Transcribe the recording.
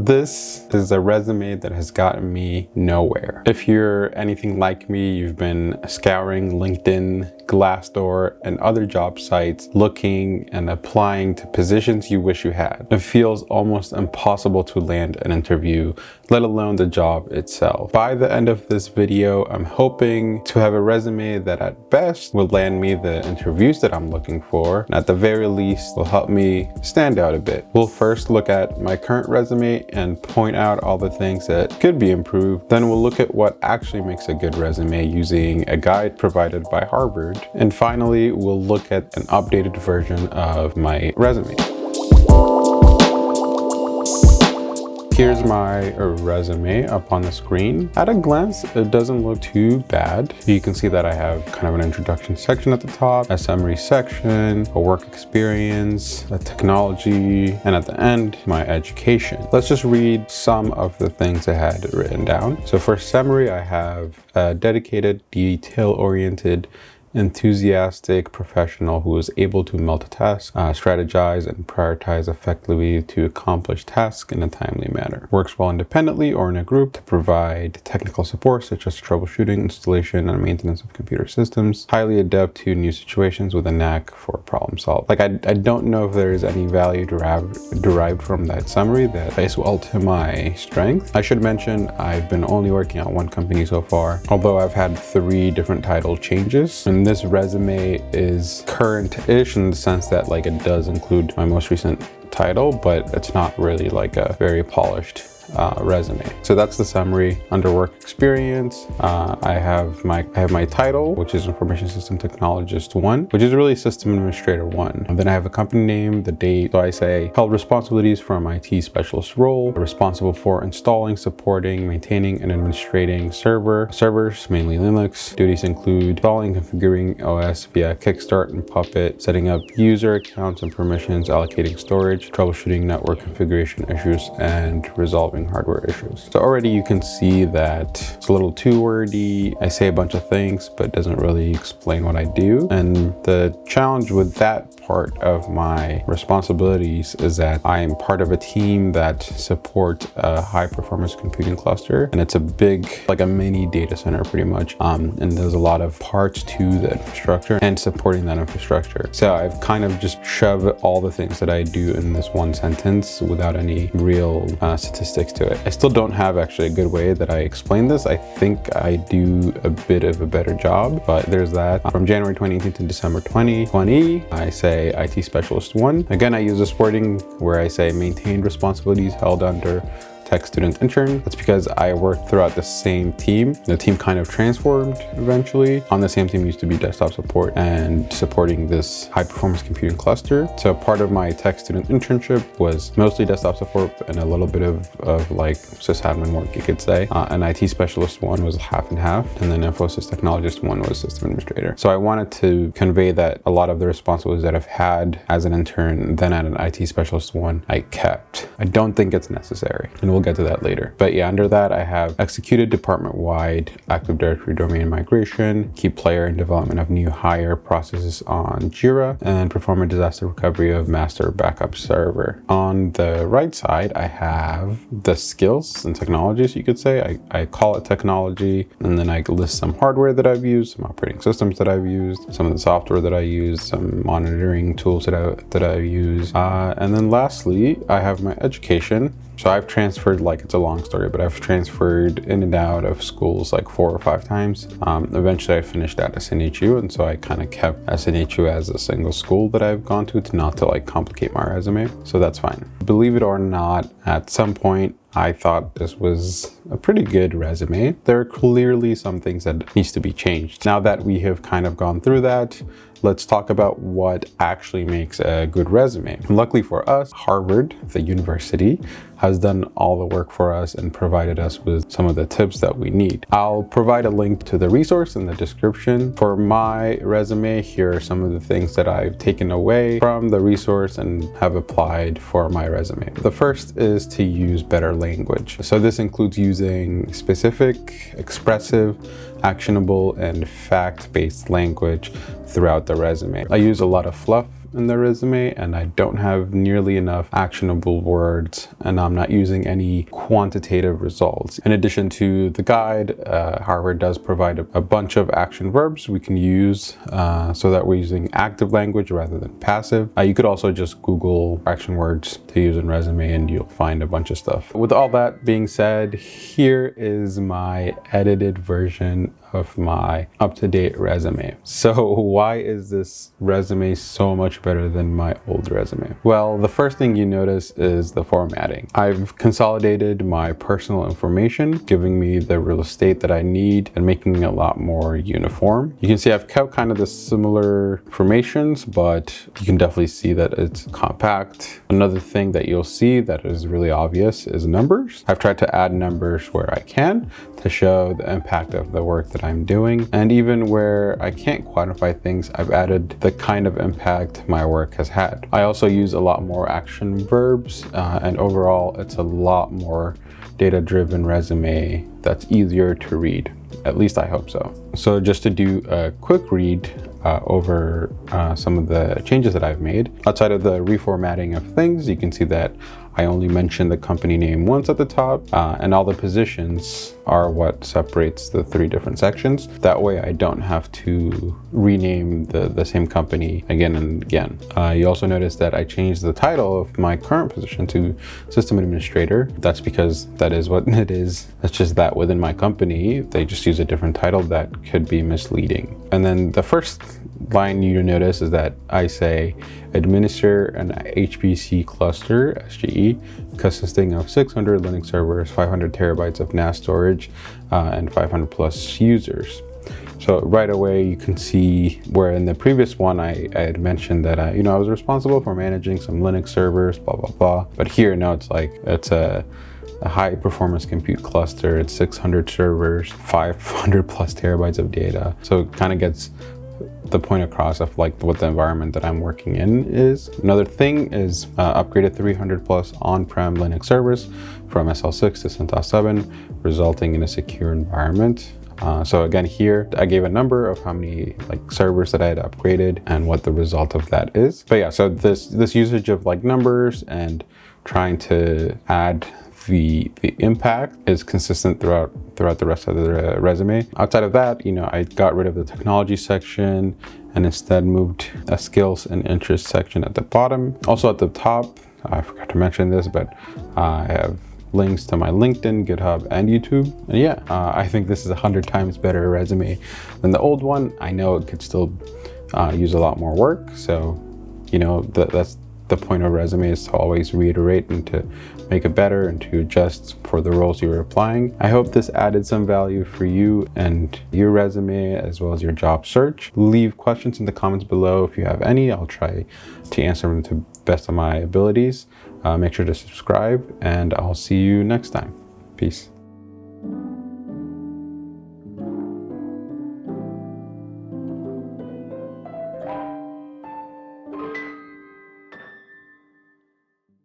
This is a resume that has gotten me nowhere. If you're anything like me, you've been scouring LinkedIn, Glassdoor, and other job sites looking and applying to positions you wish you had. It feels almost impossible to land an interview, let alone the job itself. By the end of this video, I'm hoping to have a resume that at best will land me the interviews that I'm looking for, and at the very least will help me stand out a bit. We'll first look at my current resume and point out all the things that could be improved. Then we'll look at what actually makes a good resume using a guide provided by Harvard. And finally, we'll look at an updated version of my resume. Here's my resume up on the screen. At a glance, it doesn't look too bad. You can see that I have kind of an introduction section at the top, a summary section, a work experience, a technology, and at the end, my education. Let's just read some of the things I had written down. So for summary, I have a dedicated, detail-oriented, enthusiastic professional who is able to multitask, strategize, and prioritize effectively to accomplish tasks in a timely manner. Works well independently or in a group to provide technical support such as troubleshooting, installation, and maintenance of computer systems. Highly adept to new situations with a knack for problem solving. Like I don't know if there is any value derived from that summary that plays well to my strength. I should mention I've been only working at one company so far, although I've had 3 different title changes. And this resume is current-ish in the sense that like it does include my most recent title, but it's not really like a very polished resume. So that's the summary. Under work experience, I have my title, which is Information System Technologist 1, which is really System Administrator 1. And then I have a company name, the date. So I say held responsibilities for an IT specialist role, responsible for installing, supporting, maintaining, and administrating servers, mainly Linux. Duties include installing, configuring OS via Kickstart and Puppet, setting up user accounts and permissions, allocating storage, troubleshooting network configuration issues, and resolving hardware issues. So already you can see that it's a little too wordy. I say a bunch of things, but doesn't really explain what I do. And the challenge with that part of my responsibilities is that I am part of a team that supports a high performance computing cluster. And it's a big, like a mini data center pretty much. And there's a lot of parts to the infrastructure and supporting that infrastructure. So I've kind of just shoved all the things that I do in this one sentence without any real statistics to it. I still don't have actually a good way that I explain this. I think I do a bit of a better job, but there's that. From January 2018 to December 2020, I say IT Specialist 1. Again, I use this wording where I say maintained responsibilities held under tech student intern. That's because I worked throughout the same team. The team kind of transformed eventually. On the same team used to be desktop support and supporting this high performance computing cluster. So part of my tech student internship was mostly desktop support and a little bit of like sysadmin work, you could say. And IT Specialist 1 was half and half. And then Infosys Technologist 1 was system administrator. So I wanted to convey that a lot of the responsibilities that I've had as an intern, then at an IT Specialist 1, I kept. I don't think it's necessary. And we'll get to that later. But yeah, under that, I have executed department-wide Active Directory domain migration, key player in development of new hire processes on Jira, and perform a disaster recovery of master backup server. On the right side, I have the skills and technologies, you could say. I call it technology, and then I list some hardware that I've used, some operating systems that I've used, some of the software that I use, some monitoring tools that I use. And then lastly, I have my education. So I've transferred, like it's a long story, but I've transferred in and out of schools like 4 or 5 times. Eventually I finished at SNHU, and so I kind of kept SNHU as a single school that I've gone to not to like complicate my resume. So that's fine. Believe it or not, at some point I thought this was a pretty good resume. There are clearly some things that needs to be changed. Now that we have kind of gone through that, let's talk about what actually makes a good resume. And luckily for us, Harvard, the university, has done all the work for us and provided us with some of the tips that we need. I'll provide a link to the resource in the description. For my resume, here are some of the things that I've taken away from the resource and have applied for my resume. The first is to use better language. So this includes using specific, expressive, actionable, and fact-based language throughout the resume. I use a lot of fluff in the resume, and I don't have nearly enough actionable words, and I'm not using any quantitative results. In addition to the guide, Harvard does provide a bunch of action verbs we can use so that we're using active language rather than passive. You could also just Google action words to use in resume and you'll find a bunch of stuff. With all that being said, here is my edited version of my up-to-date resume. So why is this resume so much better than my old resume? Well, the first thing you notice is the formatting. I've consolidated my personal information, giving me the real estate that I need and making it a lot more uniform. You can see I've kept kind of the similar informations, but you can definitely see that it's compact. Another thing that you'll see that is really obvious is numbers. I've tried to add numbers where I can to show the impact of the work that I'm doing. And even where I can't quantify things, I've added the kind of impact my work has had. I also use a lot more action verbs, and overall, it's a lot more data-driven resume that's easier to read. At least I hope so. So just to do a quick read over some of the changes that I've made. Outside of the reformatting of things, you can see that I only mentioned the company name once at the top, and all the positions are what separates the 3 different sections. That way I don't have to rename the same company again and again. You also notice that I changed the title of my current position to System Administrator. That's because that is what it is. It's just that within my company, they just use a different title that could be misleading. And then the first line you notice is that I say administer an HPC cluster, SGE, consisting of 600 Linux servers, 500 terabytes of NAS storage, and 500 plus users. So right away you can see where in the previous one I had mentioned that I was responsible for managing some Linux servers, blah blah blah. But here now it's like it's a high performance compute cluster. It's 600 servers, 500 plus terabytes of data. So it kind of gets the point across of like what the environment that I'm working in is. Another thing is upgraded 300 plus on-prem Linux servers from SL6 to CentOS 7, resulting in a secure environment. So again, here I gave a number of how many like servers that I had upgraded and what the result of that is. But yeah, so this usage of like numbers and trying to add the impact is consistent throughout the rest of the resume. Outside of that, I got rid of the technology section and instead moved a skills and interest section at the bottom. Also at the top, I forgot to mention this, but I have links to my LinkedIn, GitHub, and YouTube. And yeah, I think this is 100 times better resume than the old one. I know it could still use a lot more work. So, that's the point of resume, is to always reiterate and to make it better and to adjust for the roles you're applying. I hope this added some value for you and your resume as well as your job search. Leave questions in the comments below if you have any. I'll try to answer them to the best of my abilities. Make sure to subscribe and I'll see you next time. Peace.